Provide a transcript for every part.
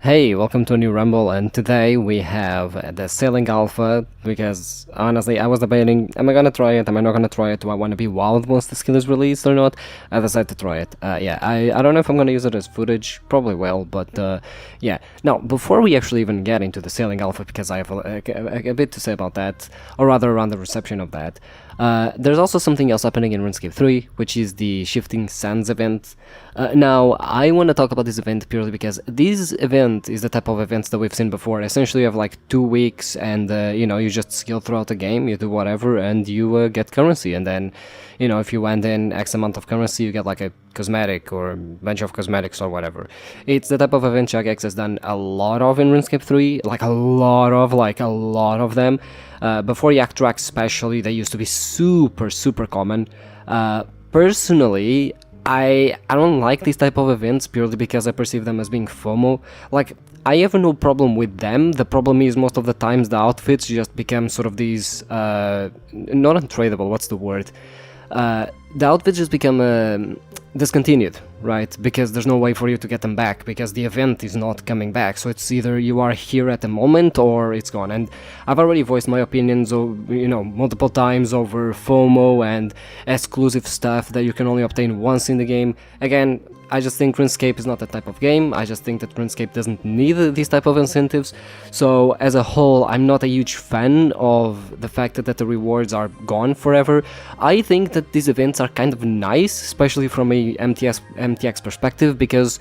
Hey, welcome to a new Ramble, and today we have the Sailing Alpha, because honestly, I was debating, am I gonna try it, am I not gonna try it, do I want to be wild once the skill is released or not? I decided to try it. I don't know if I'm gonna use it as footage, probably will, but yeah. Now, before we actually even get into the Sailing Alpha, because I have a bit to say about that, or rather around the reception of that, there's also something else happening in RuneScape 3, which is the Shifting Sands event. Now, I want to talk about this event purely because this event is the type of events that we've seen before. Essentially, you have like 2 weeks and, you just skill throughout the game, you do whatever, and you get currency. And then, if you went in X amount of currency, you get like a cosmetic or a bunch of cosmetics or whatever. It's the type of event Jagex has done a lot of in RuneScape 3, like a lot of them. Before Yak Tracks especially, they used to be super common. Personally, I don't like these type of events purely because I perceive them as being FOMO. Like, I have no problem with them. The problem is most of the times the outfits just become sort of these, not untradeable, what's the word? The outfits just become discontinued, right? Because there's no way for you to get them back, because the event is not coming back. So it's either you are here at the moment or it's gone. And I've already voiced my opinions, multiple times over FOMO and exclusive stuff that you can only obtain once in the game. Again, I just think RuneScape is not that type of game. I just think that RuneScape doesn't need these type of incentives. So as a whole, I'm not a huge fan of the fact that the rewards are gone forever. I think that these events are kind of nice, especially from a MTX perspective, because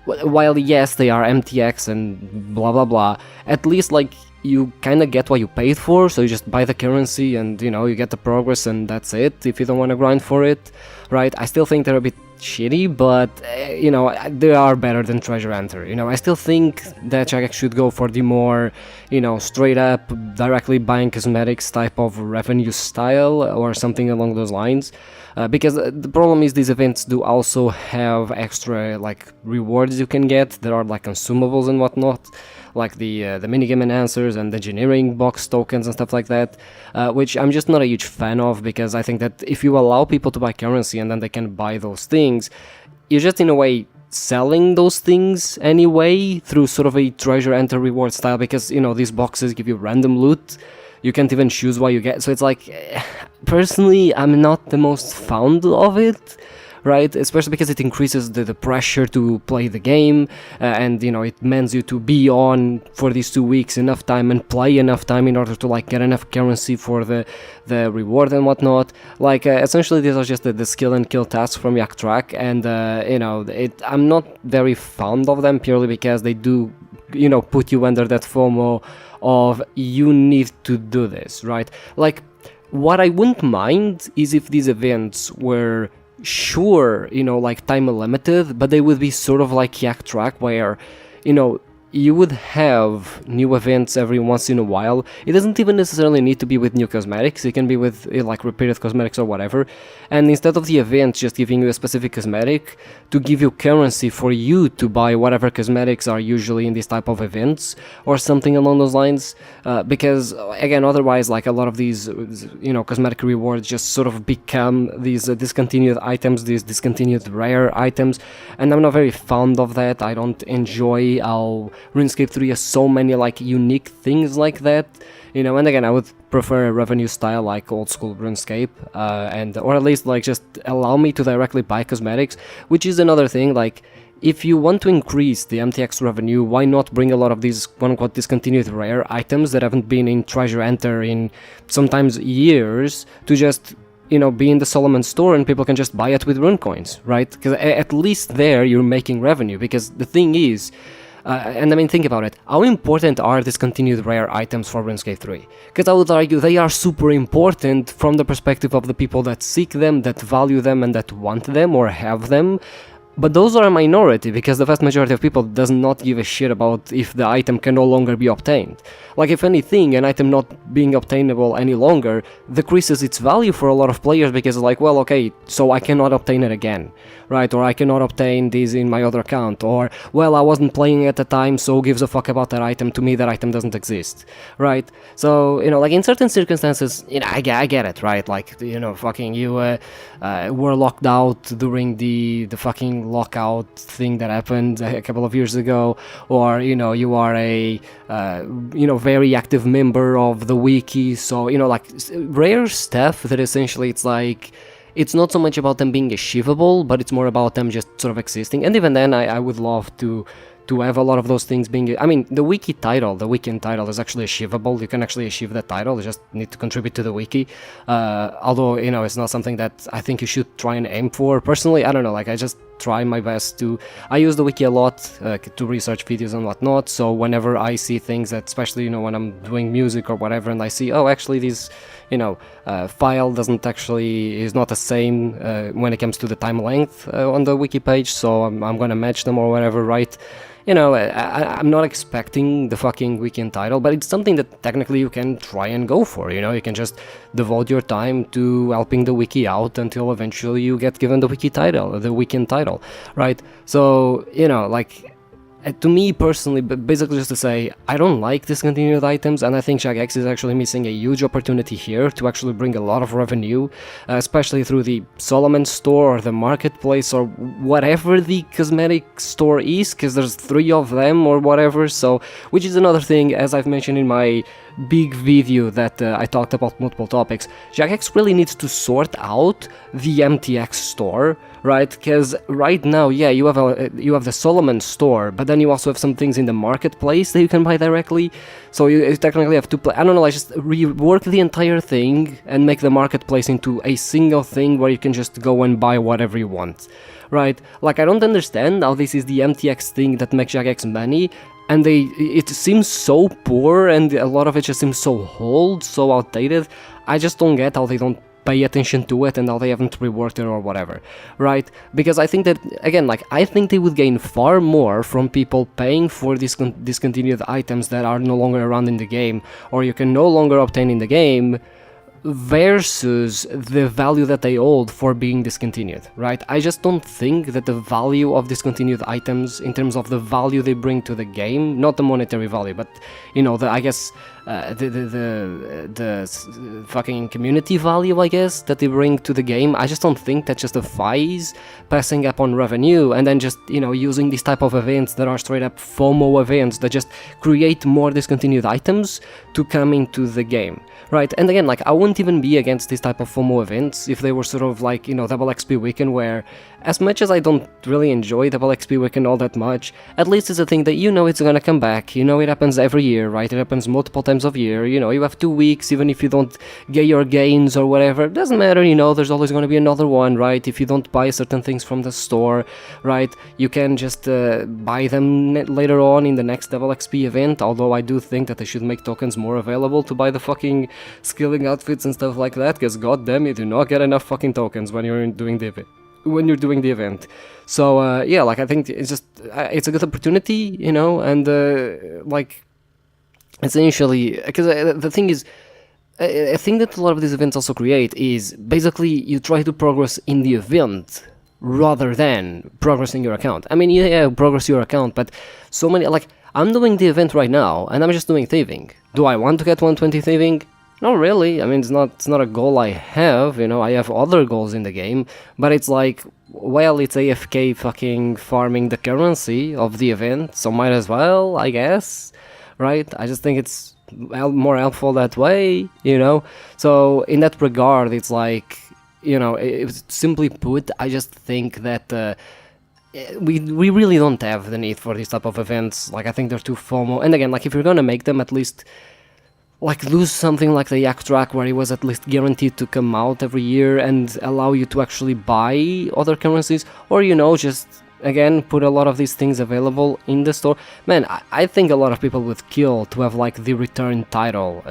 while yes, they are MTX and blah blah blah, at least like you kind of get what you paid for, so you just buy the currency and you get the progress and that's it if you don't want to grind for it, right? I still think they're a bit shitty, but they are better than Treasure Hunter. I still think that Jagex should go for the more straight up directly buying cosmetics type of revenue style or something along those lines, because the problem is these events do also have extra like rewards you can get. There are like consumables and whatnot, like the minigame enhancers and engineering box tokens and stuff like that, which I'm just not a huge fan of, because I think that if you allow people to buy currency and then they can buy those things, you're just in a way selling those things anyway through sort of a treasure hunter reward style, because these boxes give you random loot. You can't even choose what you get, so it's like, personally, I'm not the most fond of it, right? Especially because it increases the pressure to play the game, and it demands you to be on for these 2 weeks enough time and play enough time in order to like get enough currency for the reward and whatnot. Like, essentially these are just the skill and kill tasks from Yak Track, and I'm not very fond of them purely because they do put you under that FOMO of you need to do this, right? Like, what I wouldn't mind is if these events were sure, like time limited, but they would be sort of like Yak Track, where you would have new events every once in a while. It doesn't even necessarily need to be with new cosmetics, it can be with like repeated cosmetics or whatever, and instead of the event just giving you a specific cosmetic, to give you currency for you to buy whatever cosmetics are usually in this type of events or something along those lines, because again, otherwise like a lot of these cosmetic rewards just sort of become these discontinued items, these discontinued rare items, and I'm not very fond of that. I don't enjoy how RuneScape 3 has so many like unique things like that, and again, I would prefer a revenue style like old school RuneScape, or at least like just allow me to directly buy cosmetics, which is another thing. Like, if you want to increase the MTX revenue, why not bring a lot of these quote-unquote discontinued rare items that haven't been in Treasure Hunter in sometimes years to just be in the Solomon store, and people can just buy it with rune coins, right? Because at least there you're making revenue, because the thing is, and I mean, think about it, how important are discontinued rare items for RuneScape 3? Because I would argue they are super important from the perspective of the people that seek them, that value them, and that want them or have them. But those are a minority, because the vast majority of people does not give a shit about if the item can no longer be obtained. Like, if anything, an item not being obtainable any longer decreases its value for a lot of players, because it's like, well, okay, so I cannot obtain it again, right? Or I cannot obtain this in my other account, or, well, I wasn't playing at the time, so who gives a fuck about that item? To me, that item doesn't exist, right? So, like, in certain circumstances, I get it, right? Like, fucking you were locked out during the fucking fucking lockout thing that happened a couple of years ago, or you are a very active member of the wiki, so like rare stuff that essentially it's like it's not so much about them being achievable, but it's more about them just sort of existing. And even then, I would love to have a lot of those things being... I mean, the weekend title is actually achievable. You can actually achieve that title. You just need to contribute to the wiki. Although, it's not something that I think you should try and aim for. Personally, I don't know, like, I just try my best to... I use the wiki a lot to research videos and whatnot, so whenever I see things that, especially, when I'm doing music or whatever, and I see, oh, actually, this, file is not the same when it comes to the time length on the wiki page, so I'm gonna match them or whatever, right? I'm not expecting the fucking weekend title, but it's something that technically you can try and go for, you can just devote your time to helping the wiki out until eventually you get given the weekend title, right? So, like... To me personally, but basically just to say, I don't like discontinued items, and I think Jagex is actually missing a huge opportunity here to actually bring a lot of revenue, especially through the Solomon store or the marketplace or whatever the cosmetic store is, because there's 3 of them or whatever, so, which is another thing, as I've mentioned in my big video that I talked about multiple topics. Jagex really needs to sort out the MTX store, right? Because right now, yeah, you have the Solomon store, but then you also have some things in the marketplace that you can buy directly. So you technically have to play. I don't know, like just rework the entire thing and make the marketplace into a single thing where you can just go and buy whatever you want, right? Like, I don't understand how this is the MTX thing that makes Jagex money. And it seems so poor, and a lot of it just seems so old, so outdated. I just don't get how they don't pay attention to it and how they haven't reworked it or whatever, right? Because I think that, again, like, I think they would gain far more from people paying for these discontinued items that are no longer around in the game, or you can no longer obtain in the game, versus the value that they hold for being discontinued, right? I just don't think that the value of discontinued items, in terms of the value they bring to the game, not the monetary value, but the fucking community value, I guess, that they bring to the game, I just don't think that justifies passing up on revenue and then just, using these type of events that are straight up FOMO events that just create more discontinued items to come into the game, right? And again, like, I wouldn't even be against this type of FOMO events if they were sort of like, double XP weekend, where, as much as I don't really enjoy double XP weekend all that much, at least it's a thing that it's gonna come back, it happens every year, right? It happens multiple times of year, you have 2 weeks, even if you don't get your gains or whatever, it doesn't matter, there's always gonna be another one, right? If you don't buy certain things from the store, right, you can just buy them later on in the next double XP event, although I do think that they should make tokens more available to buy the fucking skilling outfits and stuff like that, because goddamn, you do not get enough fucking tokens when you're doing the event. So yeah, like, I think it's just it's a good opportunity, and like, essentially, because the thing is, a thing that a lot of these events also create is basically you try to progress in the event rather than progressing your account. I mean, yeah, progress your account, but so many, like, I'm doing the event right now and I'm just doing thieving. Do I want to get 120 thieving? Not really. I mean, it's not a goal I have, I have other goals in the game, but it's like, well, it's AFK fucking farming the currency of the event, so might as well, I guess, right? I just think it's more helpful that way, So in that regard, it's like, simply put, I just think that we really don't have the need for these type of events. Like, I think they're too FOMO. And again, like, if you're gonna make them, at least, like, do something like the Yak Track, where it was at least guaranteed to come out every year and allow you to actually buy other currencies, or, just, again, put a lot of these things available in the store. Man, I think a lot of people would kill to have, like, the return title,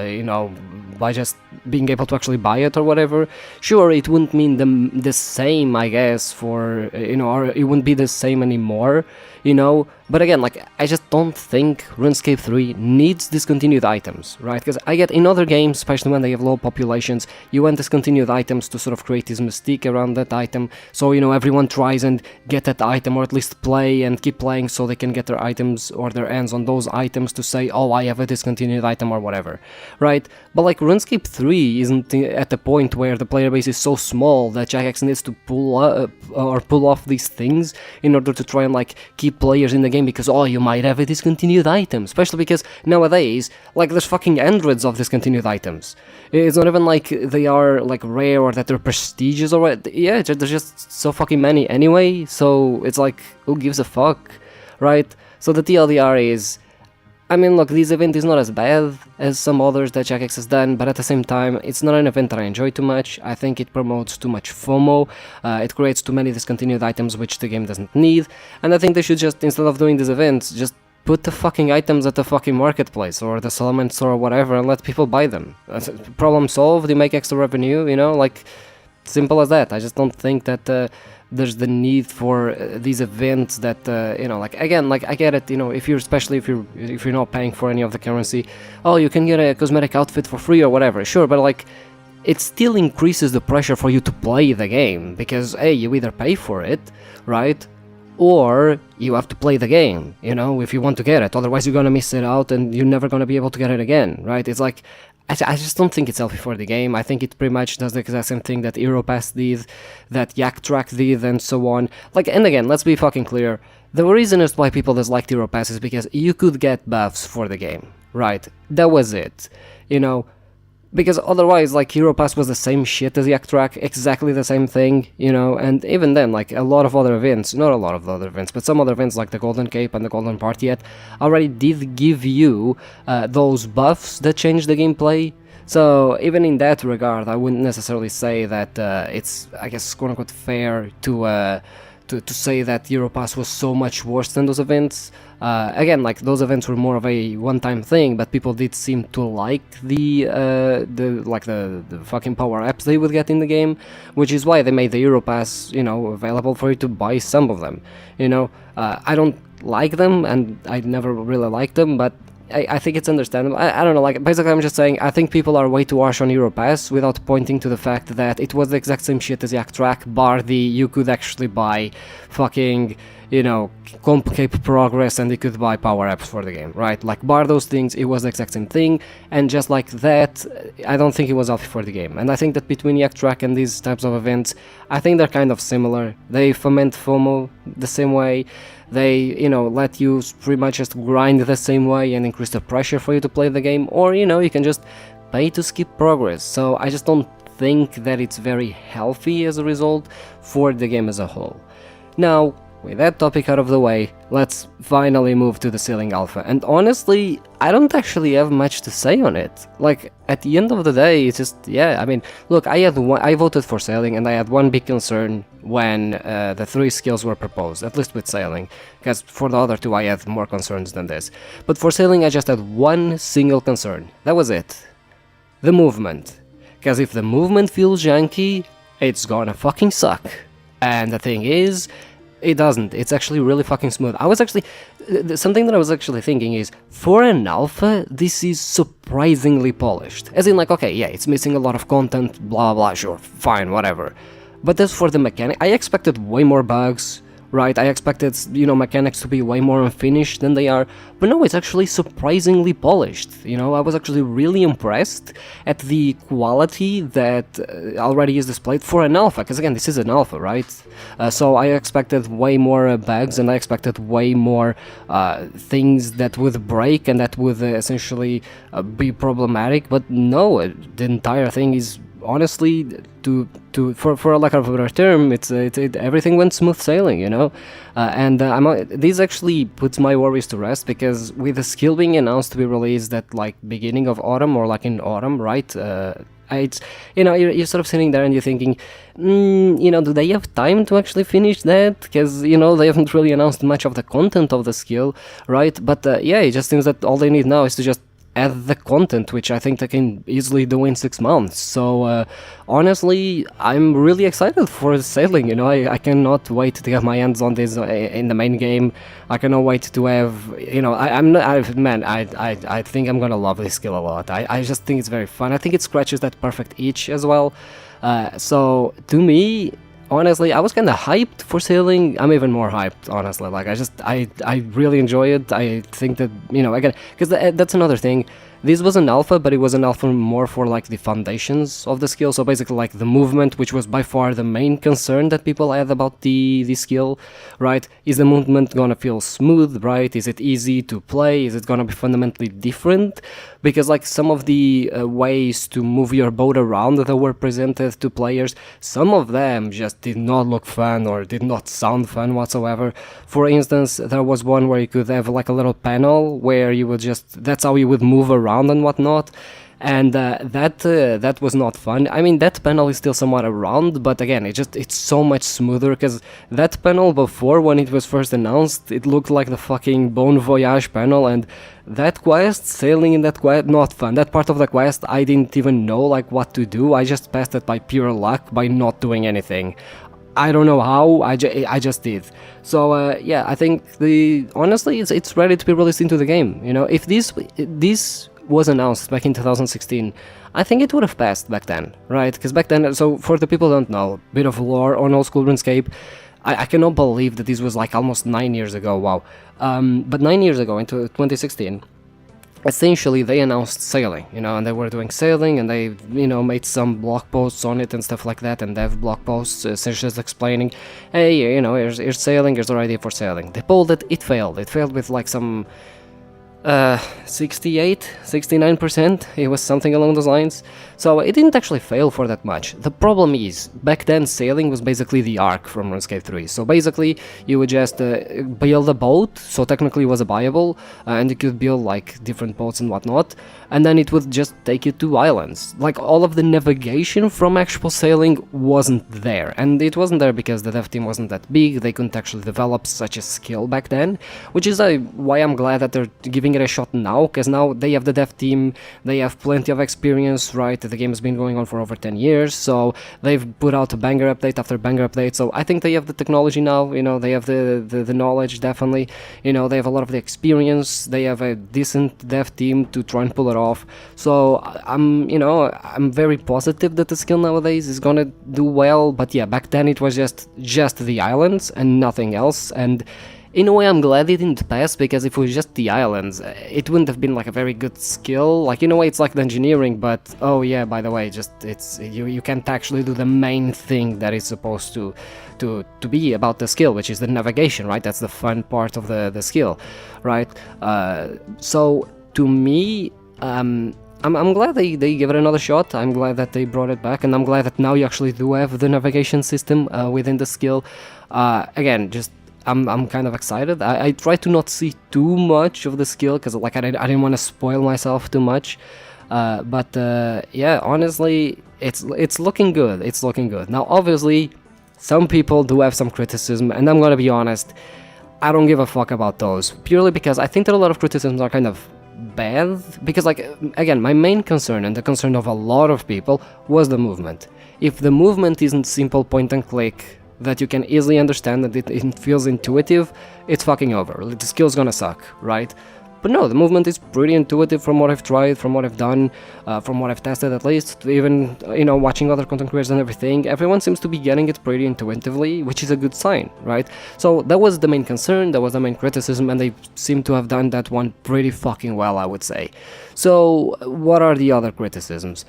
by just being able to actually buy it or whatever. Sure, it wouldn't mean the same, I guess, for, or it wouldn't be the same anymore, you know. But again, like, I just don't think RuneScape 3 needs discontinued items, right? Because I get in other games, especially when they have low populations, you want discontinued items to sort of create this mystique around that item, so, you know, everyone tries and get that item, or at least play and keep playing so they can get their items or their hands on those items to say, oh, I have a discontinued item or whatever, right? But like, RuneScape 3 isn't at the point where the player base is so small that Jagex needs to pull off these things in order to try and like keep players in the game, because oh, you might have a discontinued item, especially because nowadays, like, there's fucking hundreds of discontinued items. It's not even like they are like rare or that they're prestigious or what. Yeah, there's just so fucking many anyway, so it's like, who gives a fuck, right? So the TLDR is, I mean, look, this event is not as bad as some others that Jagex has done, but at the same time, it's not an event that I enjoy too much. I think it promotes too much FOMO, it creates too many discontinued items which the game doesn't need, and I think they should just, instead of doing these events, just put the fucking items at the fucking marketplace or the settlement store or whatever and let people buy them. Problem solved, you make extra revenue, you know, like, simple as that. I just don't think that there's the need for these events that, you know, like, again, like, I get it, you know, especially if you're not paying for any of the currency, oh, you can get a cosmetic outfit for free or whatever, sure, but like, it still increases the pressure for you to play the game, because, hey, you either pay for it, right, or you have to play the game, you know, if you want to get it, otherwise you're gonna miss it out and you're never gonna be able to get it again, right? It's like, I just don't think it's healthy for the game. I think it pretty much does the exact same thing that Europass did, that Yak Track did, and so on. Like, and again, let's be fucking clear, the reason as to why people disliked Europass is because you could get buffs for the game, right? That was it, you know, because otherwise, like, Europass was the same shit as Yak Track, exactly the same thing, you know, and even then, like, a lot of other events, not a lot of other events, but some other events like the Golden Cape and the Golden Party already did give you those buffs that changed the gameplay. So even in that regard, I wouldn't necessarily say that it's, I guess, quote-unquote fair to say that Europass was so much worse than those events. Again, like, those events were more of a one-time thing, but people did seem to like the fucking power-ups they would get in the game, which is why they made the Europass, you know, available for you to buy some of them, you know. I don't like them, and I never really liked them, but I think it's understandable. I don't know, like, basically I'm just saying, I think people are way too harsh on Europass without pointing to the fact that it was the exact same shit as Yak Track, bar the you could actually buy fucking, you know, Cape Progress and you could buy power-ups for the game, right? Like, bar those things, it was the exact same thing, and just like that, I don't think it was healthy for the game. And I think that between Yak Track and these types of events, I think they're kind of similar. They foment FOMO the same way. They, you know, let you pretty much just grind the same way and increase the pressure for you to play the game, or, you know, you can just pay to skip progress. So I just don't think that it's very healthy as a result for the game as a whole. Now, with that topic out of the way, let's finally move to the Sailing Alpha, and honestly, I don't actually have much to say on it. Like, at the end of the day, it's just, yeah, I mean, look, I voted for Sailing, and I had one big concern when the 3 skills were proposed, at least with Sailing, because for the other 2 I had more concerns than this. But for Sailing I just had one single concern, that was it. The movement. Because if the movement feels janky, it's gonna fucking suck. And the thing is, it doesn't. It's actually really fucking smooth. Something that I was actually thinking is, for an alpha, this is surprisingly polished. As in, like, okay, yeah, it's missing a lot of content, blah blah, sure, fine, whatever. But as for the mechanic, I expected way more bugs, right? I expected, you know, mechanics to be way more unfinished than they are, but no, it's actually surprisingly polished, you know. I was actually really impressed at the quality that already is displayed for an alpha, because again, this is an alpha, right? So I expected way more bugs, and I expected way more things that would break and that would essentially be problematic, but no, the entire thing is, honestly, for a lack of a better term, everything went smooth sailing, you know. This actually puts my worries to rest, because with the skill being announced to be released at like beginning of autumn, or like in autumn, right? It's, you know, you're sort of sitting there and you're thinking, you know, do they have time to actually finish that? Because, you know, they haven't really announced much of the content of the skill, right? But yeah, it just seems that all they need now is to just add the content, which I think they can easily do in 6 months. So honestly, I'm really excited for sailing. You know, I cannot wait to get my hands on this in the main game. I cannot wait to have, you know, I think I'm gonna love this skill a lot. I just think it's very fun. I think it scratches that perfect itch as well. So to me, honestly, I was kind of hyped for sailing. I'm even more hyped, honestly. Like, I really enjoy it. I think that, you know, again, because that's another thing. This was an alpha, but it was an alpha more for like the foundations of the skill. So basically, like the movement, which was by far the main concern that people had about the skill, right? Is the movement gonna feel smooth, right? Is it easy to play? Is it gonna be fundamentally different? Because like some of the ways to move your boat around that were presented to players, some of them just did not look fun or did not sound fun whatsoever. For instance, there was one where you could have like a little panel where you would just, that's how you would move around and whatnot, and that was not fun. I mean, that panel is still somewhat around, but again, it's so much smoother, because that panel before, when it was first announced, it looked like the fucking Bon Voyage panel, and that quest, sailing in that quest, not fun. That part of the quest, I didn't even know like what to do. I just passed it by pure luck, by not doing anything. I don't know how, I just did. So yeah, I think honestly, it's ready to be released into the game. You know, if this was announced back in 2016, I think it would have passed back then, right? Because back then, so for the people who don't know, bit of lore on old school RuneScape, I cannot believe that this was like almost 9 years ago, wow. But 9 years ago, into 2016, essentially they announced sailing, you know, and they were doing sailing, and they, you know, made some blog posts on it and stuff like that, and dev blog posts essentially just explaining, hey, you know, here's sailing, here's our idea for sailing. They pulled it, it failed with like some 69%, it was something along those lines. So it didn't actually fail for that much. The problem is, back then sailing was basically the Ark from RuneScape 3. So basically you would just build a boat, so technically it was a viable, and you could build like different boats and whatnot, and then it would just take you to islands. Like, all of the navigation from actual sailing wasn't there, and it wasn't there because the dev team wasn't that big. They couldn't actually develop such a skill back then, which is why I'm glad that they're giving it a shot now, because now they have the dev team, they have plenty of experience, right? The game has been going on for over 10 years, so they've put out a banger update after banger update, so I think they have the technology now, you know, they have the knowledge, definitely, you know, they have a lot of the experience, they have a decent dev team to try and pull it off. So I'm very positive that the skill nowadays is gonna do well. But yeah, back then it was just the islands and nothing else, and in a way I'm glad it didn't pass, because if it was just the islands, it wouldn't have been like a very good skill. Like, in a way it's like the engineering, but oh yeah, by the way, just you can't actually do the main thing that is supposed to be about the skill, which is the navigation, right? That's the fun part of the skill, right? So to me, I'm glad they gave it another shot. I'm glad that they brought it back, and I'm glad that now you actually do have the navigation system within the skill. Again, just I'm kind of excited. I try to not see too much of the skill, because like I didn't want to spoil myself too much. But yeah, honestly, it's looking good. It's looking good. Now, obviously, some people do have some criticism, and I'm gonna be honest, I don't give a fuck about those, purely because I think that a lot of criticisms are kind of bad, because like, again, my main concern, and the concern of a lot of people, was the movement. If the movement isn't simple point and click that you can easily understand, that it feels intuitive, it's fucking over. The skill's gonna suck, right? But no, the movement is pretty intuitive from what I've tried, from what I've done, from what I've tested at least, even, you know, watching other content creators and everything. Everyone seems to be getting it pretty intuitively, which is a good sign, right? So that was the main concern, that was the main criticism, and they seem to have done that one pretty fucking well, I would say. So what are the other criticisms?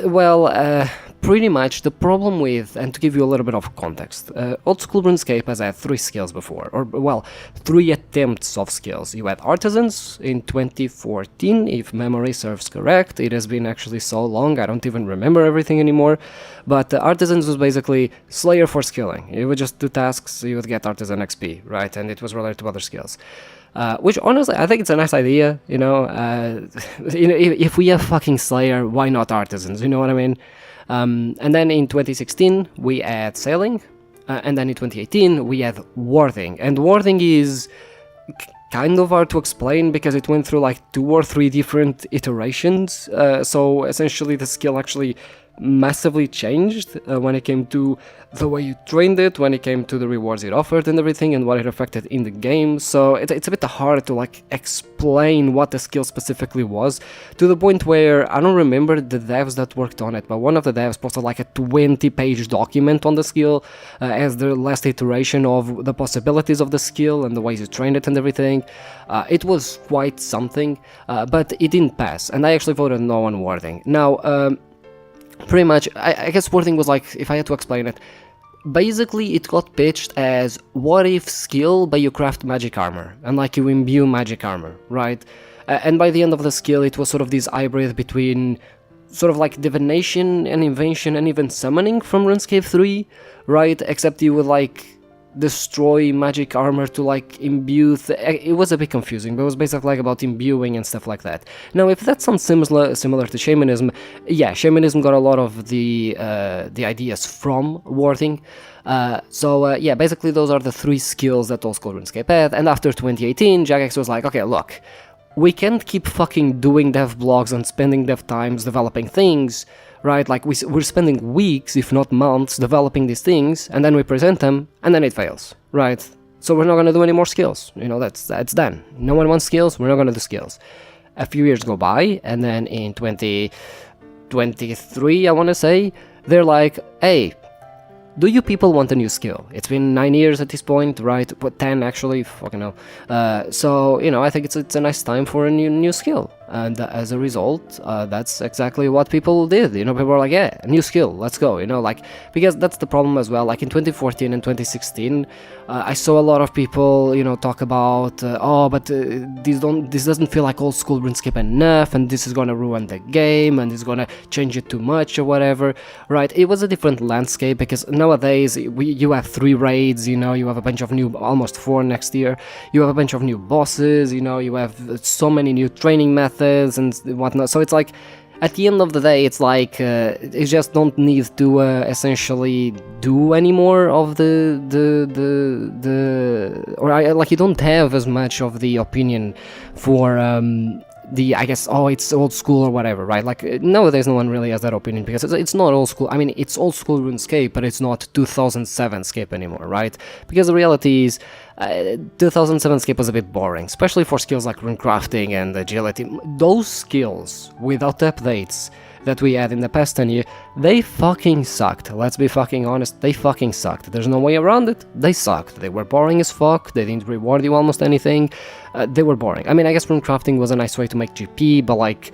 Well, pretty much the problem with, and to give you a little bit of context, old school RuneScape has had 3 skills before, or well, 3 attempts of skills. You had Artisans in 2014, if memory serves correct. It has been actually so long, I don't even remember everything anymore, but Artisans was basically Slayer for skilling. You would just do tasks, you would get Artisan XP, right, and it was related to other skills. Which honestly, I think it's a nice idea, you know, if we have fucking Slayer, why not Artisans, you know what I mean? And then in 2016, we had Sailing, and then in 2018, we had Warding, and Warding is kind of hard to explain because it went through like 2 or 3 different iterations. So essentially the skill actually massively changed when it came to the way you trained it, when it came to the rewards it offered and everything, and what it affected in the game. So it's a bit hard to like explain what the skill specifically was, to the point where I don't remember the devs that worked on it, but one of the devs posted like a 20-page document on the skill as the last iteration of the possibilities of the skill and the ways you trained it and everything. It was quite something, but it didn't pass, and I actually voted no on wording. Now, pretty much, I guess wording was like, if I had to explain it, basically it got pitched as what if skill, but you craft magic armor, and like you imbue magic armor, right? And by the end of the skill, it was sort of this hybrid between sort of like divination and invention and even summoning from RuneScape 3, right? Except you would like destroy magic armor to like imbue. It was a bit confusing, but it was basically like about imbuing and stuff like that. Now, if that sounds similar to shamanism, yeah, shamanism got a lot of the ideas from warding. Yeah, basically those are the 3 skills that old school RuneScape had. And after 2018, Jagex was like, okay, look, we can't keep fucking doing dev blogs and spending dev times developing things, right? Like we're spending weeks, if not months, developing these things, and then we present them, and then it fails, right? So we're not gonna do any more skills. You know, that's done. No one wants skills. We're not gonna do skills. A few years go by, and then in 2023, I want to say, they're like, hey, do you people want a new skill? It's been 9 years at this point, right? But 10 actually, fucking hell. So, you know, I think it's a nice time for a new skill. And as a result, that's exactly what people did. You know, people were like, yeah, a new skill, let's go. You know, like, because that's the problem as well. Like in 2014 and 2016, I saw a lot of people, you know, talk about, oh, but this doesn't feel like old school RuneScape enough, and this is gonna ruin the game, and it's gonna change it too much or whatever, right? It was a different landscape because nowadays you have 3 raids, you know, you have a bunch of new, almost 4 next year. You have a bunch of new bosses, you know, you have so many new training methods and whatnot. So it's like, at the end of the day, it's like you just don't need to essentially do any more of like you don't have as much of the opinion for I guess, oh, it's old school or whatever, right? Like nowadays no one really has that opinion because it's not old school. I mean, it's old school RuneScape, but it's not 2007 Scape anymore, right? Because the reality is 2007 Scape was a bit boring, especially for skills like runecrafting and agility. Those skills, without updates that we had in the past 10 years, they fucking sucked. Let's be fucking honest, they fucking sucked. There's no way around it. They sucked. They were boring as fuck. They didn't reward you almost anything. They were boring. I mean, I guess runecrafting was a nice way to make GP, but like,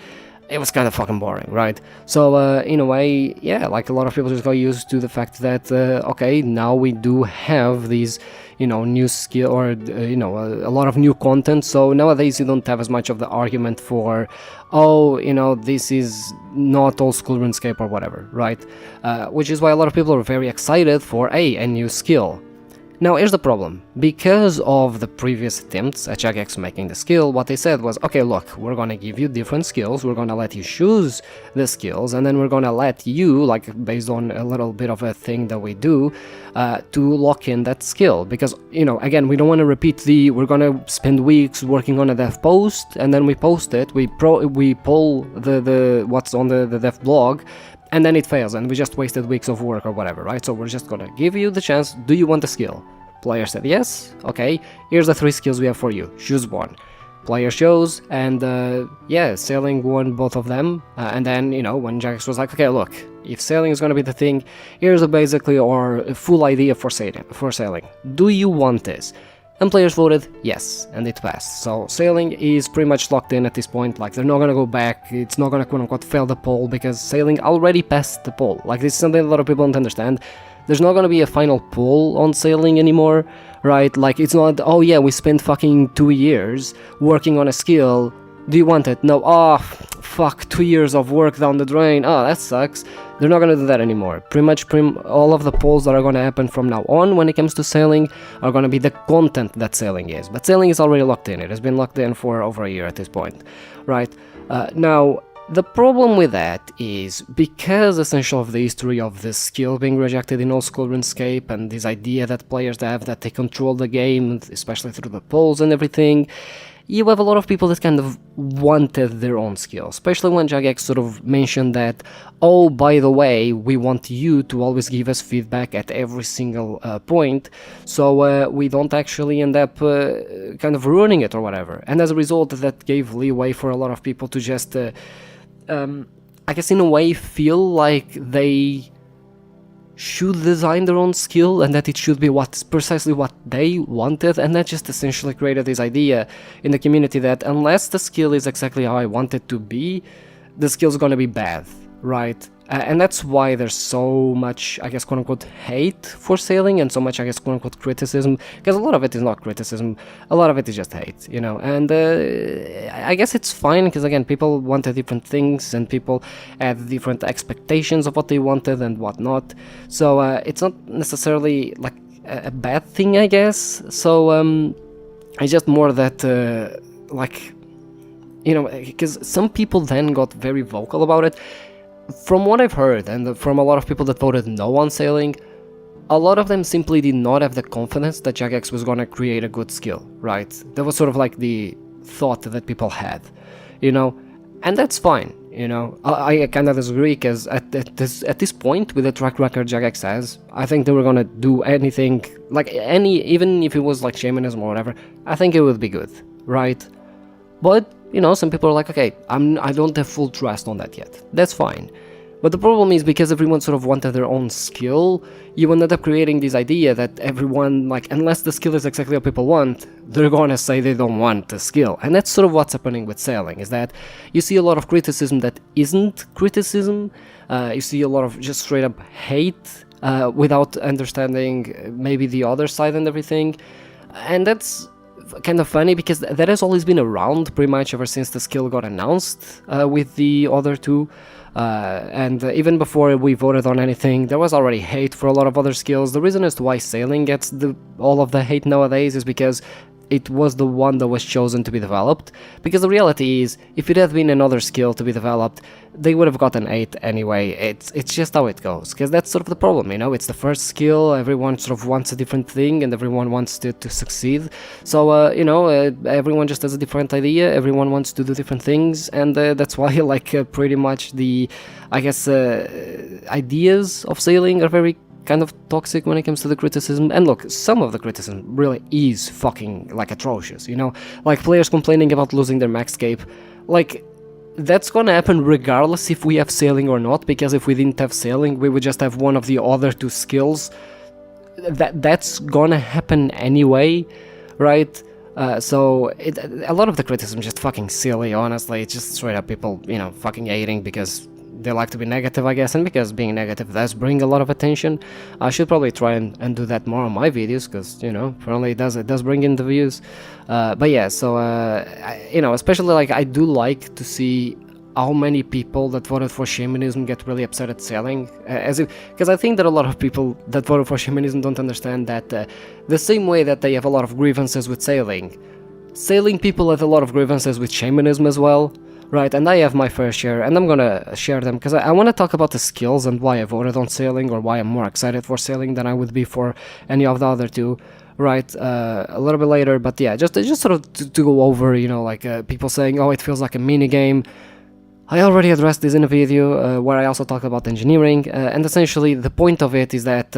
it was kind of fucking boring, right? So, in a way, yeah, like a lot of people just got used to the fact that, okay, now we do have these, you know, new skill or, you know, a lot of new content. So nowadays you don't have as much of the argument for, oh, you know, this is not old school RuneScape or whatever, right? Which is why a lot of people are very excited for, a new skill. Now, here's the problem. Because of the previous attempts at Jagex making the skill, what they said was, okay, look, we're gonna give you different skills, we're gonna let you choose the skills, and then we're gonna let you, like, based on a little bit of a thing that we do, to lock in that skill. Because, you know, again, we don't want to repeat we're gonna spend weeks working on a dev post, and then we post it, we pull the what's on the dev blog, and then it fails, and we just wasted weeks of work or whatever, right? So we're just gonna give you the chance. Do you want the skill? Player said yes. Okay, here's the 3 skills we have for you. Choose one. Player chose, and yeah, sailing won both of them. And then, you know, when Jagex was like, okay, look, if sailing is gonna be the thing, here's basically our full idea for sailing. Do you want this? And players voted yes, and it passed. So sailing is pretty much locked in at this point. Like, they're not gonna go back, it's not gonna quote-unquote fail the poll, because sailing already passed the poll. Like, this is something a lot of people don't understand. There's not gonna be a final poll on sailing anymore, right? Like, it's not, oh yeah, we spent fucking 2 years working on a skill, do you want it? No. Oh, fuck, 2 years of work down the drain, oh, that sucks. They're not gonna do that anymore. Pretty much all of the polls that are gonna happen from now on when it comes to sailing are gonna be the content that sailing is. But sailing is already locked in. It has been locked in for over a year at this point, right? Now, The problem with that is, because essentially of the history of this skill being rejected in old school RuneScape, and this idea that players have that they control the game, especially through the polls and everything, you have a lot of people that kind of wanted their own skill, especially when Jagex sort of mentioned that, oh, by the way, we want you to always give us feedback at every single point, so we don't actually end up kind of ruining it or whatever. And as a result, that gave leeway for a lot of people to just I guess in a way feel like they should design their own skill and that it should be precisely what they wanted, and that just essentially created this idea in the community that unless the skill is exactly how I want it to be, the skill's gonna be bad, right? And that's why there's so much, I guess, quote-unquote hate for sailing, and so much, I guess, quote-unquote criticism, because a lot of it is not criticism, a lot of it is just hate, you know, and I guess it's fine, because again, people wanted different things, and people had different expectations of what they wanted and whatnot, so it's not necessarily, like, a bad thing, I guess, so it's just more that, like, you know, because some people then got very vocal about it. From what I've heard, and from a lot of people that voted no on sailing, a lot of them simply did not have the confidence that Jagex was gonna create a good skill, right? That was sort of like the thought that people had, you know? And that's fine, you know? I kind of disagree, because at this point, with the track record Jagex has, I think they were gonna do anything, like even if it was like shamanism or whatever, I think it would be good, right? But you know, some people are like, okay, I don't have full trust on that yet. That's fine. But the problem is, because everyone sort of wanted their own skill, you ended up creating this idea that everyone, like, unless the skill is exactly what people want, they're gonna say they don't want the skill. And that's sort of what's happening with sailing, is that you see a lot of criticism that isn't criticism, you see a lot of just straight up hate, without understanding maybe the other side and everything. And that's kind of funny, because that has always been around pretty much ever since the skill got announced with the other two, and even before we voted on anything, there was already hate for a lot of other skills. The reason as to why sailing gets all of the hate nowadays is because it was the one that was chosen to be developed, because the reality is, if it had been another skill to be developed, they would have gotten 8 anyway. It's just how it goes, because that's sort of the problem, you know, it's the first skill, everyone sort of wants a different thing, and everyone wants to succeed, so, you know, everyone just has a different idea, everyone wants to do different things, and that's why, like, pretty much the, I guess, ideas of sailing are very kind of toxic when it comes to the criticism. And look, some of the criticism really is fucking, like, atrocious, you know, like players complaining about losing their max cape, like, that's gonna happen regardless if we have sailing or not, because if we didn't have sailing, we would just have one of the other two skills. That's gonna happen anyway, right? So a lot of the criticism is just fucking silly, honestly. It's just straight up people, you know, fucking hating because they like to be negative, I guess, and because being negative does bring a lot of attention. I should probably try and do that more on my videos, because, you know, apparently it does bring in the views. But yeah, so, you know, especially, like, I do like to see how many people that voted for shamanism get really upset at sailing, because I think that a lot of people that voted for shamanism don't understand that the same way that they have a lot of grievances with sailing people have a lot of grievances with shamanism as well. Right, and I have my fair share, and I'm gonna share them, because I want to talk about the skills and why I voted on sailing, or why I'm more excited for sailing than I would be for any of the other two, right, a little bit later. But yeah, just sort of to go over, you know, like, people saying, oh, it feels like a minigame. I already addressed this in a video where I also talked about engineering, and essentially the point of it is that,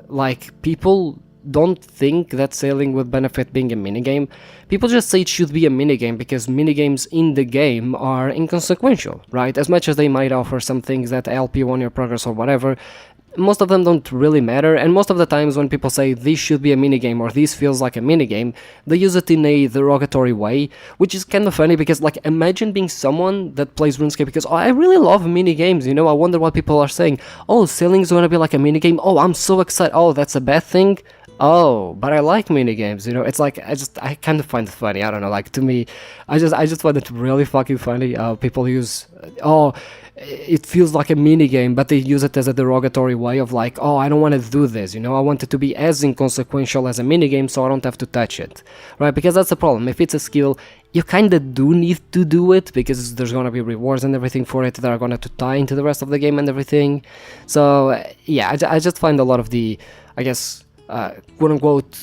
like, people don't think that sailing would benefit being a minigame. People just say it should be a minigame because minigames in the game are inconsequential, right? As much as they might offer some things that help you on your progress or whatever, most of them don't really matter, and most of the times when people say this should be a minigame or this feels like a minigame, they use it in a derogatory way, which is kind of funny, because, like, imagine being someone that plays RuneScape because, oh, I really love minigames, you know, I wonder what people are saying. Oh, sailing's gonna be like a minigame, oh, I'm so excited, oh, that's a bad thing? Oh, but I like minigames, you know, it's like, I kind of find it funny, I don't know, like, to me, I just find it really fucking funny, people use, oh, it feels like a minigame, but they use it as a derogatory way of like, oh, I don't want to do this, you know, I want it to be as inconsequential as a minigame so I don't have to touch it, right? Because that's the problem. If it's a skill, you kind of do need to do it because there's gonna be rewards and everything for it that are gonna to tie into the rest of the game and everything. So yeah, I just find a lot of the, I guess, quote unquote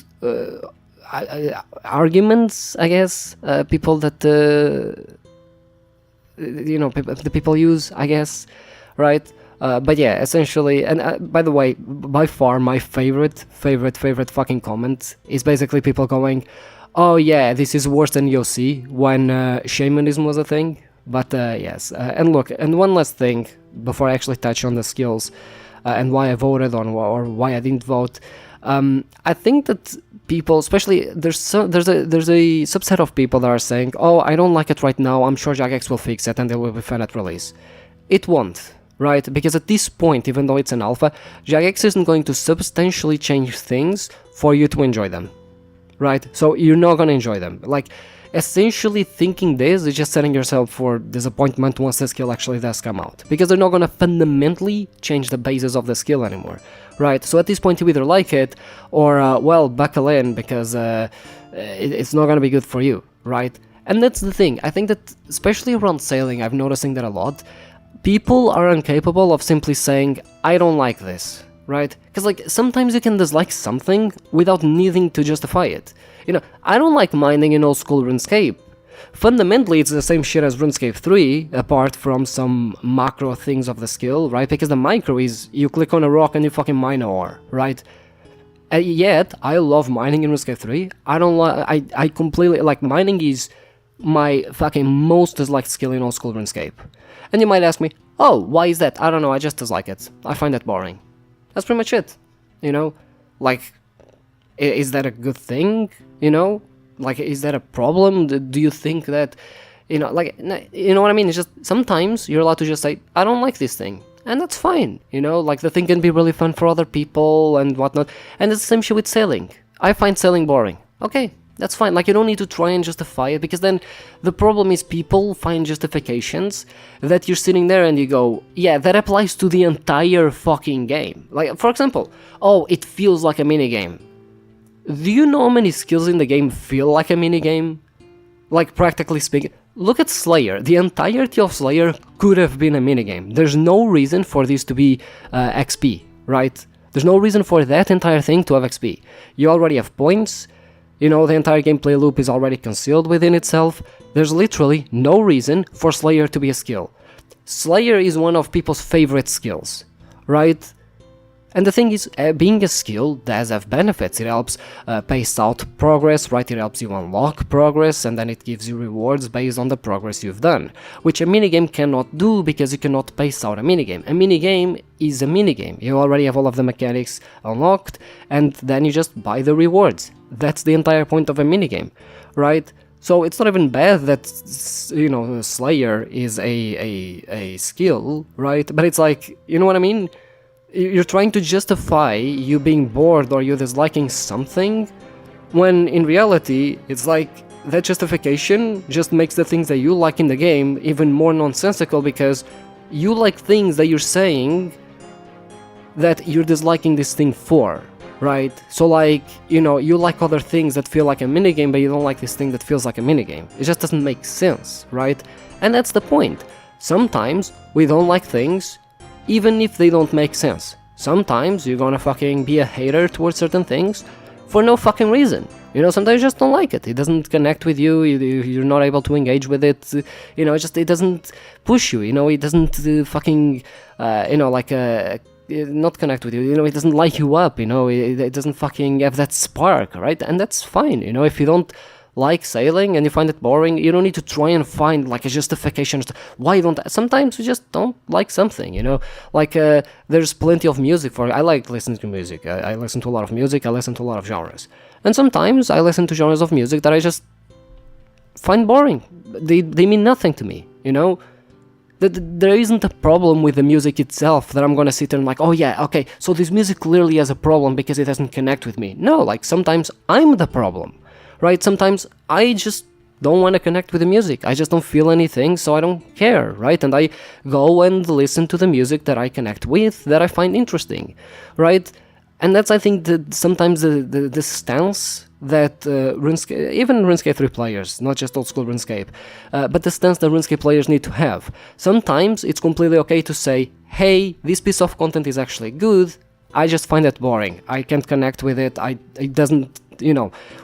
arguments, I guess, people that the people use, I guess, right? But yeah, essentially, and by the way, by far my favorite fucking comment is basically people going, oh yeah, this is worse than YOC when shamanism was a thing. But yes, and look, and one last thing before I actually touch on the skills and why I voted on or why I didn't vote. I think that people, especially there's a subset of people that are saying, oh, I don't like it right now, I'm sure Jagex will fix it and they will be fine at release. It won't, right? Because at this point, even though it's an alpha, Jagex isn't going to substantially change things for you to enjoy them, right? So you're not gonna enjoy them. Like, essentially thinking this is just setting yourself for disappointment once the skill actually does come out, because they're not gonna fundamentally change the basis of the skill anymore, right? So at this point you either like it or well, buckle in, because it's not gonna be good for you, right? And that's the thing. I think that especially around sailing, I'm noticing that a lot. People are incapable of simply saying, I don't like this, right? Because like sometimes you can dislike something without needing to justify it. You know, I don't like mining in old school RuneScape. Fundamentally, it's the same shit as RuneScape 3, apart from some macro things of the skill, right? Because the micro is, you click on a rock and you fucking mine ore, right? And yet, I love mining in RuneScape 3. I completely, like, mining is my fucking most disliked skill in old school RuneScape. And you might ask me, oh, why is that? I don't know, I just dislike it. I find it boring. That's pretty much it, you know? Like, is that a good thing, you know? Like, is that a problem? Do you think that, you know, like, you know what I mean? It's just, sometimes you're allowed to just say, I don't like this thing. And that's fine, you know? Like, the thing can be really fun for other people and whatnot. And it's the same shit with sailing. I find sailing boring. Okay, that's fine. Like, you don't need to try and justify it, because then the problem is people find justifications that you're sitting there and you go, yeah, that applies to the entire fucking game. Like, for example, oh, it feels like a minigame. Do you know how many skills in the game feel like a minigame? Like, practically speaking, look at Slayer. The entirety of Slayer could have been a minigame. There's no reason for this to be XP, right? There's no reason for that entire thing to have XP. You already have points, you know, the entire gameplay loop is already concealed within itself. There's literally no reason for Slayer to be a skill. Slayer is one of people's favorite skills, right? And the thing is, being a skill does have benefits. It helps pace out progress, right? It helps you unlock progress, and then it gives you rewards based on the progress you've done, which a minigame cannot do, because you cannot pace out a minigame. A minigame is a minigame. You already have all of the mechanics unlocked, and then you just buy the rewards. That's the entire point of a minigame, right? So it's not even bad that, you know, Slayer is a skill, right? But it's like, you know what I mean? You're trying to justify you being bored or you disliking something, when in reality, it's like, that justification just makes the things that you like in the game even more nonsensical, because you like things that you're saying that you're disliking this thing for, right? So like, you know, you like other things that feel like a minigame, but you don't like this thing that feels like a minigame. It just doesn't make sense, right? And that's the point. Sometimes we don't like things even if they don't make sense. Sometimes you're gonna fucking be a hater towards certain things for no fucking reason. You know, sometimes you just don't like it. It doesn't connect with you, you're not able to engage with it, you know, it doesn't push you, you know, it doesn't fucking, you know, like, not connect with you, you know, it doesn't light you up, you know, it doesn't fucking have that spark, right? And that's fine, you know, if you don't like sailing and you find it boring, you don't need to try and find like a justification why you don't. Sometimes you just don't like something, you know, like there's plenty of music for, I like listening to music, I listen to a lot of music, I listen to a lot of genres, and sometimes I listen to genres of music that I just find boring. They mean nothing to me, you know. There isn't a problem with the music itself that I'm gonna sit there and like, oh yeah, okay, so this music clearly has a problem because it doesn't connect with me. No, like sometimes I'm the problem, right? Sometimes I just don't want to connect with the music. I just don't feel anything, so I don't care, right? And I go and listen to the music that I connect with, that I find interesting, right? And that's, I think, sometimes the stance that RuneScape, even RuneScape 3 players, not just old school RuneScape, but the stance that RuneScape players need to have. Sometimes it's completely okay to say, hey, this piece of content is actually good, I just find it boring, I can't connect with it, it doesn't,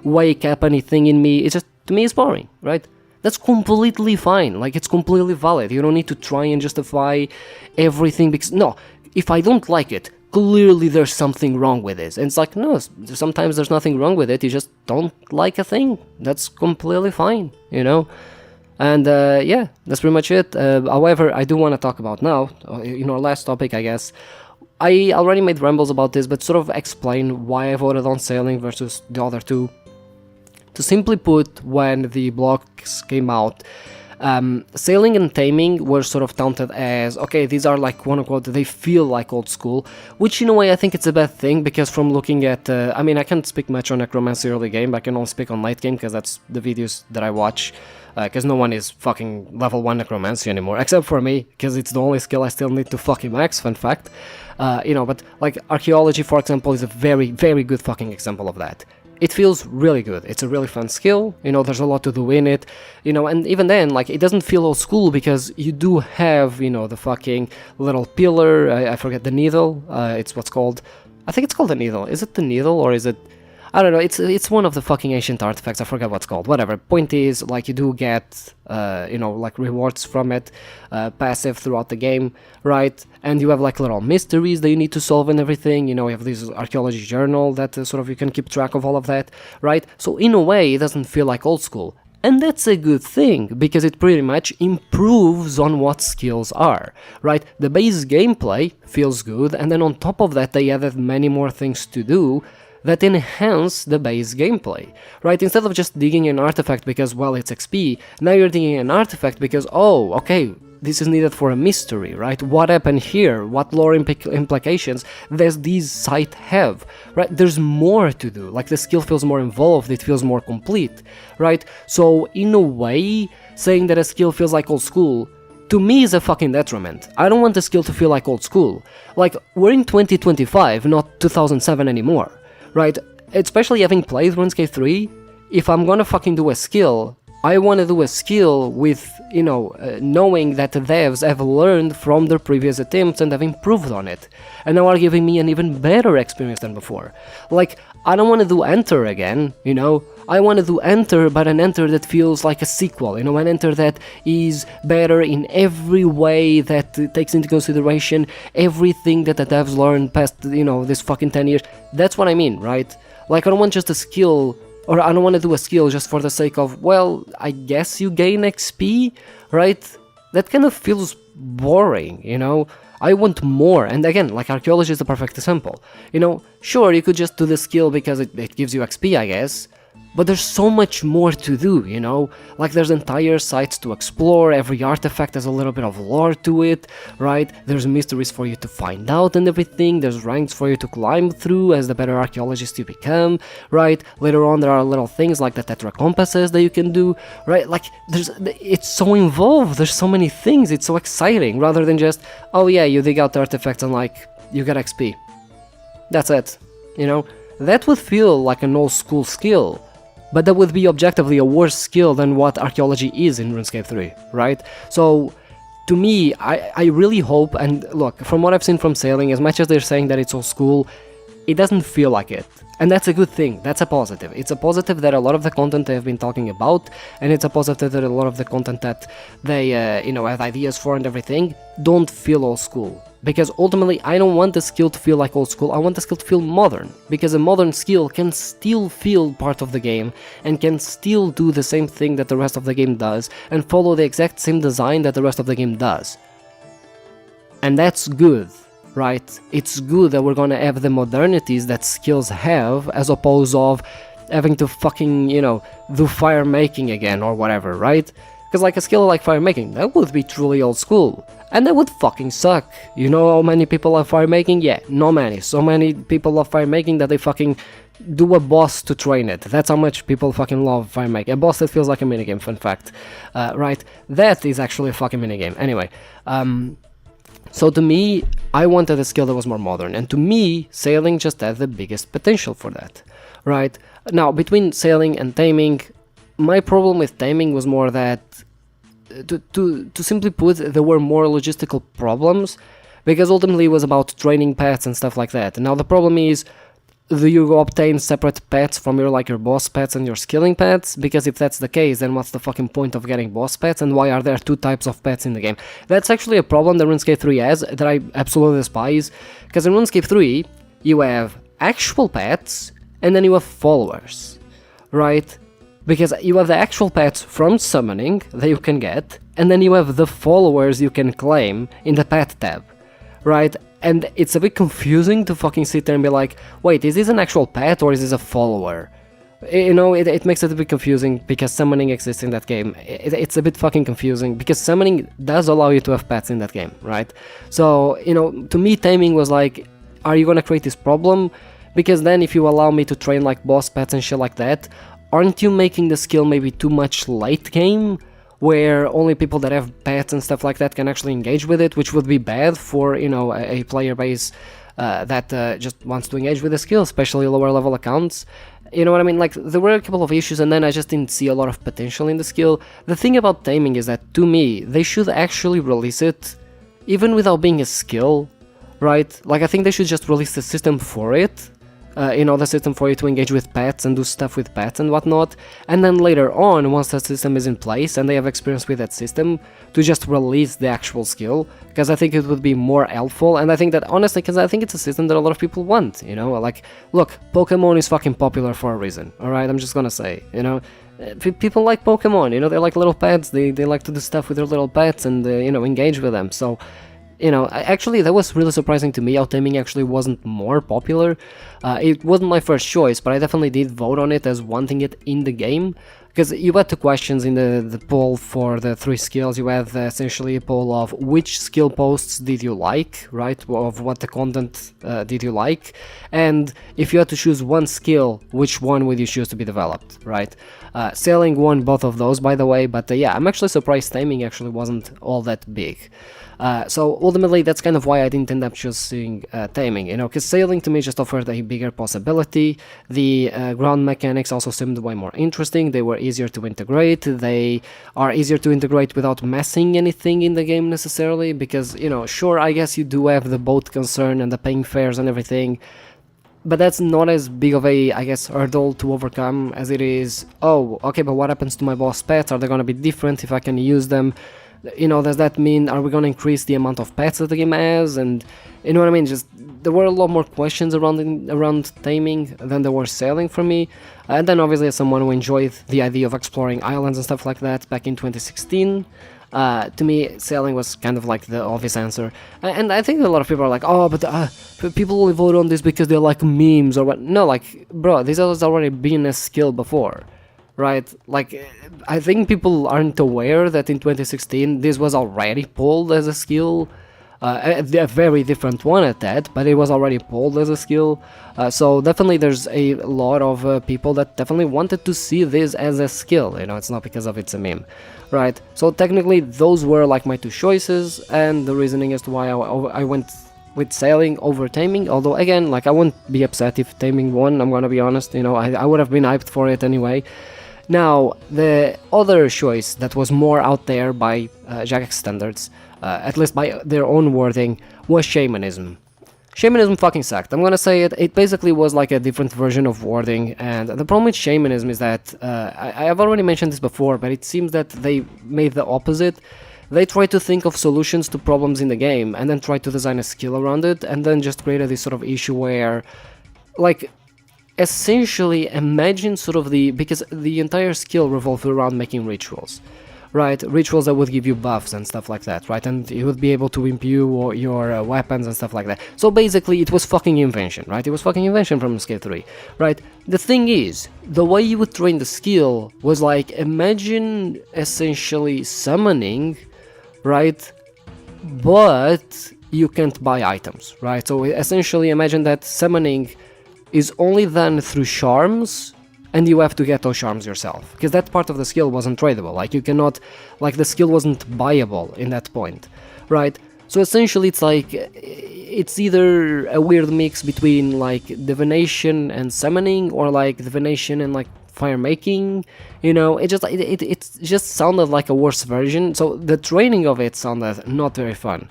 wake up anything in me, it's just, to me, it's boring, right? That's completely fine, like, it's completely valid, you don't need to try and justify everything, because, no, if I don't like it, clearly there's something wrong with this. And it's like, no, sometimes there's nothing wrong with it, you just don't like a thing. That's completely fine, And yeah, that's pretty much it. However, I do want to talk about now, our last topic, I guess. I already made rambles about this, but sort of explain why I voted on Sailing versus the other two. To simply put, when the blocks came out, Sailing and Taming were sort of touted as, okay, these are like, quote unquote, they feel like old school, which in a way I think it's a bad thing, because from looking at, I can't speak much on Necromancy early game, but I can only speak on late game, because that's the videos that I watch, because no one is fucking level 1 Necromancy anymore, except for me, because it's the only skill I still need to fucking max, fun fact, but like Archaeology, for example, is a very, very good fucking example of that. It feels really good, it's a really fun skill, there's a lot to do in it, and even then, like, it doesn't feel old school because you do have, the fucking little pillar, I forget, the needle, it's what's called, I think it's called the needle, is it the needle, or is it, I don't know, it's one of the fucking ancient artifacts, I forget what's called, whatever. Point is, like, you do get, like, rewards from it, passive throughout the game, right? And you have, like, little mysteries that you need to solve and everything, you have this archaeology journal that sort of you can keep track of all of that, right? So, in a way, it doesn't feel like old school. And that's a good thing, because it pretty much improves on what skills are, right? The base gameplay feels good, and then on top of that, they added many more things to do that enhance the base gameplay, right? Instead of just digging an artifact because, well, it's XP, now you're digging an artifact because, oh, okay, this is needed for a mystery, right? What happened here? What lore implications does this site have, right? There's more to do, like the skill feels more involved, it feels more complete, right? So, in a way, saying that a skill feels like old school, to me, is a fucking detriment. I don't want the skill to feel like old school. Like, we're in 2025, not 2007 anymore. Right, especially having played RuneScape 3, if I'm gonna fucking do a skill, I wanna do a skill with, knowing that the devs have learned from their previous attempts and have improved on it, and now are giving me an even better experience than before. Like, I don't wanna do Enter again, I wanna do Enter, but an Enter that feels like a sequel, an Enter that is better in every way, that takes into consideration everything that the devs learned past, this fucking 10 years. That's what I mean, right? Like, I don't want just a skill, or I don't want to do a skill just for the sake of, well, I guess you gain XP, right? That kind of feels boring, I want more, and again, like, Archaeology is the perfect example. Sure, you could just do the skill because it gives you XP, I guess, but there's so much more to do, like, there's entire sites to explore, every artifact has a little bit of lore to it, right? There's mysteries for you to find out and everything, there's ranks for you to climb through as the better archaeologist you become, right? Later on, there are little things like the tetra compasses that you can do, right? Like, it's so involved, there's so many things, it's so exciting, rather than just, oh yeah, you dig out the artifacts and, like, you get XP. That's it, That would feel like an old school skill, but that would be objectively a worse skill than what Archaeology is in RuneScape 3, right? So, to me, I really hope, and look, from what I've seen from Sailing, as much as they're saying that it's old school, it doesn't feel like it. And that's a good thing, that's a positive. It's a positive that a lot of the content they've been talking about, and it's a positive that a lot of the content that they, have ideas for and everything, don't feel old school. Because ultimately, I don't want the skill to feel like old school, I want the skill to feel modern. Because a modern skill can still feel part of the game, and can still do the same thing that the rest of the game does, and follow the exact same design that the rest of the game does. And that's good, right? It's good that we're gonna have the modernities that skills have, as opposed of having to fucking, do fire making again or whatever, right? Because like a skill like fire making, that would be truly old school. And that would fucking suck. You know how many people love fire making? Yeah, not many. So many people love fire making that they fucking do a boss to train it. That's how much people fucking love fire making. A boss that feels like a minigame, fun fact. Right? That is actually a fucking minigame. Anyway, So to me, I wanted a skill that was more modern, and to me, sailing just had the biggest potential for that, right? Now, between sailing and taming, my problem with taming was more that, to simply put, there were more logistical problems, because ultimately it was about training pets and stuff like that. Now the problem is, do you obtain separate pets from your boss pets and your skilling pets? Because if that's the case, then what's the fucking point of getting boss pets, and why are there two types of pets in the game? That's actually a problem that RuneScape 3 has, that I absolutely despise, because in RuneScape 3, you have actual pets, and then you have followers, right? Because you have the actual pets from summoning that you can get, and then you have the followers you can claim in the pet tab, right? And it's a bit confusing to fucking sit there and be like, wait, is this an actual pet or is this a follower? You know, it makes it a bit confusing because summoning exists in that game. It's a bit fucking confusing because summoning does allow you to have pets in that game, right? So, you know, to me, taming was like, are you gonna create this problem? Because then if you allow me to train like boss pets and shit like that, aren't you making the skill maybe too much late game? Where only people that have pets and stuff like that can actually engage with it, which would be bad for, you know, a player base that just wants to engage with the skill, especially lower level accounts. You know what I mean? Like, there were a couple of issues, and then I just didn't see a lot of potential in the skill. The thing about taming is that, to me, they should actually release it, even without being a skill, right? Like, I think they should just release the system for it. You know, the system for you to engage with pets and do stuff with pets and whatnot, and then later on, once that system is in place and they have experience with that system, to just release the actual skill, because I think it would be more helpful, and I think that, honestly, because I think it's a system that a lot of people want, you know, like, look, Pokemon is fucking popular for a reason, alright, I'm just gonna say, you know, people like Pokemon, you know, they like little pets, they like to do stuff with their little pets and, you know, engage with them, so... You know, actually, that was really surprising to me how taming actually wasn't more popular. It wasn't my first choice, but I definitely did vote on it as wanting it in the game. Because you had two questions in the poll for the three skills. You had essentially a poll of which skill posts did you like, right? Of what the content did you like. And if you had to choose one skill, which one would you choose to be developed, right? Sailing won both of those, by the way, but yeah, I'm actually surprised taming actually wasn't all that big. So ultimately, that's kind of why I didn't end up choosing taming, you know, because sailing to me just offered a bigger possibility. The ground mechanics also seemed way more interesting. They were easier to integrate. They are easier to integrate without messing anything in the game necessarily, because, you know, sure, I guess you do have the boat concern and the paying fares and everything, but that's not as big of a, I guess, hurdle to overcome as it is, oh, okay, but what happens to my boss pets? Are they going to be different if I can use them? You know, does that mean, are we going to increase the amount of pets that the game has? And, you know what I mean, just, there were a lot more questions around taming than there were sailing for me. And then obviously, as someone who enjoyed the idea of exploring islands and stuff like that back in 2016, to me, sailing was kind of like the obvious answer. And I think a lot of people are like, oh, but people only vote on this because they like memes or what. No, like, bro, this has already been a skill before. Right, like, I think people aren't aware that in 2016 this was already pulled as a skill, a very different one at that, but it was already pulled as a skill, so definitely there's a lot of people that definitely wanted to see this as a skill, you know, it's not because of it's a meme, right? So technically those were like my two choices, and the reasoning as to why I went with sailing over taming, although again, like, I wouldn't be upset if taming won, I'm gonna be honest, you know, I would have been hyped for it anyway. Now, the other choice that was more out there by Jagex standards, at least by their own wording, was shamanism. Shamanism fucking sucked. I'm gonna say it. It basically was like a different version of warding, and the problem with shamanism is that, I have already mentioned this before, but it seems that they made the opposite. They tried to think of solutions to problems in the game, and then tried to design a skill around it, and then just created this sort of issue where, like, essentially imagine sort of because the entire skill revolved around making rituals, right? Rituals that would give you buffs and stuff like that, right? And you would be able to imbue your weapons and stuff like that. So basically it was fucking invention, right? It was fucking invention from RuneScape 3, right? The thing is, the way you would train the skill was like, imagine essentially summoning, right? But you can't buy items, right? So essentially imagine that summoning is only done through charms, and you have to get those charms yourself, because that part of the skill wasn't tradable. Like, you cannot, like, the skill wasn't buyable in that point, right? So essentially it's like, it's either a weird mix between like divination and summoning, or like divination and like fire making, you know. It just sounded like a worse version, so the training of it sounded not very fun.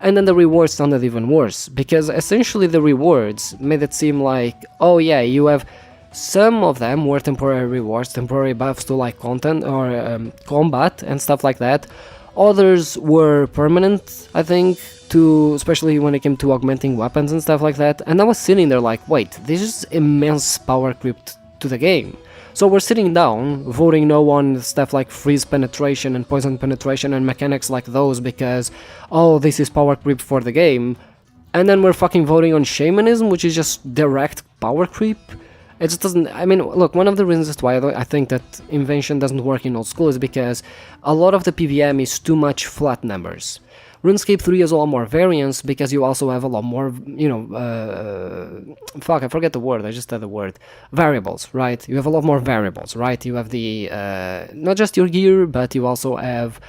And then the rewards sounded even worse, because essentially the rewards made it seem like, oh yeah, you have, some of them were temporary rewards, temporary buffs to like content or combat and stuff like that. Others were permanent, I think, to, especially when it came to augmenting weapons and stuff like that. And I was sitting there like, wait, this is immense power creep to the game. So we're sitting down, voting no on stuff like freeze penetration and poison penetration and mechanics like those because, oh, this is power creep for the game. And then we're fucking voting on shamanism, which is just direct power creep. It just doesn't, I mean, look, one of the reasons why I think that invention doesn't work in old school is because a lot of the PVM is too much flat numbers. RuneScape 3 has a lot more variance because you also have a lot more, you know, fuck, I forget the word, I just said the word, variables, right? You have a lot more variables, right? You have the, not just your gear, but you also have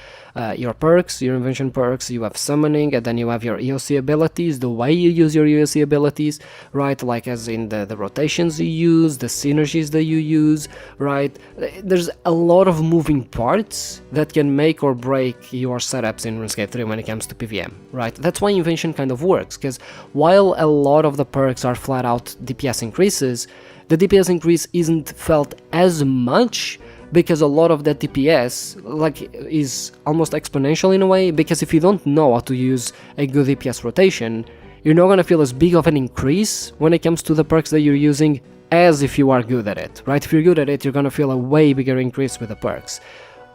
your perks, your invention perks, you have summoning, and then you have your EOC abilities, the way you use your EOC abilities, right? Like as in the rotations you use, the synergies that you use, right? There's a lot of moving parts that can make or break your setups in RuneScape 3 when it comes to PVM, right? That's why invention kind of works, because while a lot of the perks are flat out DPS increases, the DPS increase isn't felt as much because a lot of that DPS like is almost exponential in a way, because if you don't know how to use a good DPS rotation, you're not gonna feel as big of an increase when it comes to the perks that you're using as if you are good at it, right? If you're good at it, you're gonna feel a way bigger increase with the perks.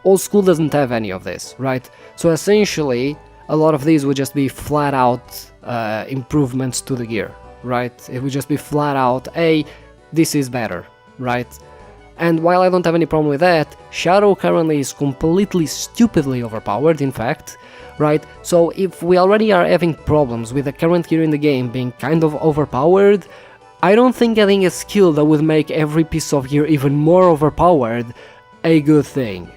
Old school doesn't have any of this, right? So essentially, a lot of these would just be flat out improvements to the gear, right? It would just be flat out, hey, this is better, right? And while I don't have any problem with that, Shadow currently is completely stupidly overpowered, in fact, right? So if we already are having problems with the current gear in the game being kind of overpowered, I don't think getting a skill that would make every piece of gear even more overpowered a good thing.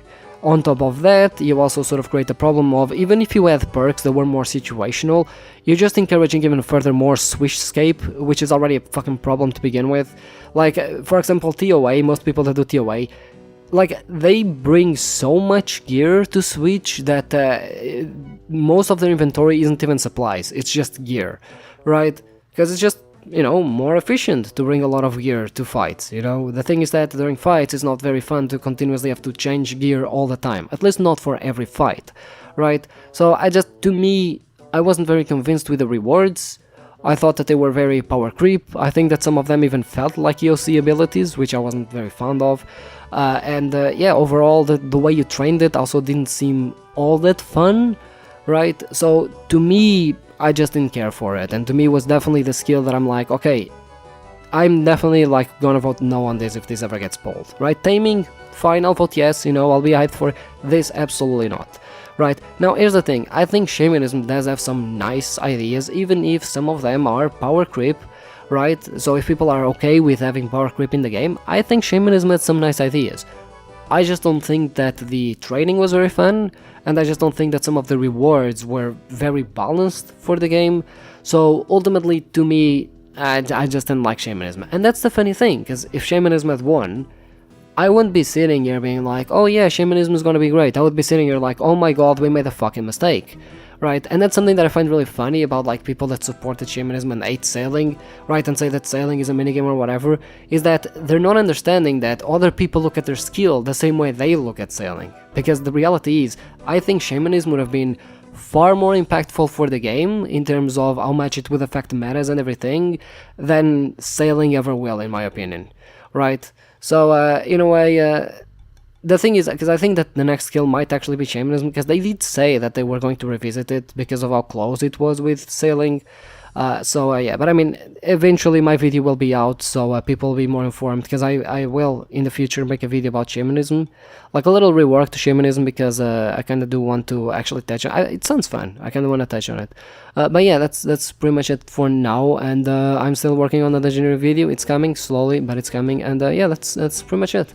On top of that, you also sort of create a problem of, even if you had perks that were more situational, you're just encouraging even further more swishscape, which is already a fucking problem to begin with. Like, for example, TOA, most people that do TOA, like, they bring so much gear to switch that most of their inventory isn't even supplies, it's just gear, right? Because it's just, you know, more efficient to bring a lot of gear to fights, you know? The thing is that during fights it's not very fun to continuously have to change gear all the time, at least not for every fight, right? So to me, I wasn't very convinced with the rewards. I thought that they were very power creep. I think that some of them even felt like EOC abilities, which I wasn't very fond of. Yeah, overall, the way you trained it also didn't seem all that fun, right? So to me, I just didn't care for it, and to me it was definitely the skill that I'm like, okay, I'm definitely like gonna vote no on this if this ever gets pulled, right? Taming, fine, I'll vote yes, you know, I'll be hyped for this, absolutely not, right? Now here's the thing, I think shamanism does have some nice ideas, even if some of them are power creep, right? So if people are okay with having power creep in the game, I think shamanism has some nice ideas. I just don't think that the training was very fun, and I just don't think that some of the rewards were very balanced for the game. So ultimately, to me, I just didn't like shamanism. And that's the funny thing, because if shamanism had won, I wouldn't be sitting here being like, oh yeah, shamanism is gonna be great. I would be sitting here like, oh my god, we made a fucking mistake. Right, and that's something that I find really funny about like people that supported shamanism and hate sailing, right, and say that sailing is a minigame or whatever, is that they're not understanding that other people look at their skill the same way they look at sailing. Because the reality is, I think shamanism would have been far more impactful for the game in terms of how much it would affect metas and everything than sailing ever will, in my opinion, right? So in a way, the thing is, because I think that the next skill might actually be shamanism, because they did say that they were going to revisit it because of how close it was with sailing. Yeah, but I mean, eventually my video will be out, so people will be more informed, because I will in the future make a video about shamanism, like a little rework to shamanism, because I kind of do want to actually touch on it. It sounds fun, I kind of want to touch on it. But yeah, that's pretty much it for now, and I'm still working on the legendary video. It's coming slowly, but it's coming, and yeah, that's pretty much it.